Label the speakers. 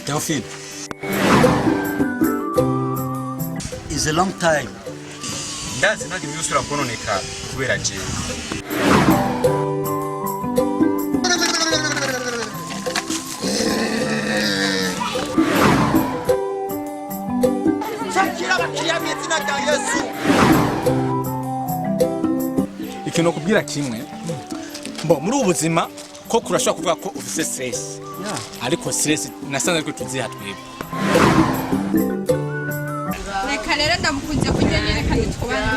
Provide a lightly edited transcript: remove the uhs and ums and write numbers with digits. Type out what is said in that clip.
Speaker 1: Teofil, it's a long time. That's not the news of Kononika, where I change.
Speaker 2: Ikintu kubwira kimwe mbo muri ubuzima ko kurashaka kuvuga ko ufise stress ariko stress nasanze ariko tuziha twebwe
Speaker 3: reka rero ndamukunze kugenera kandi twubana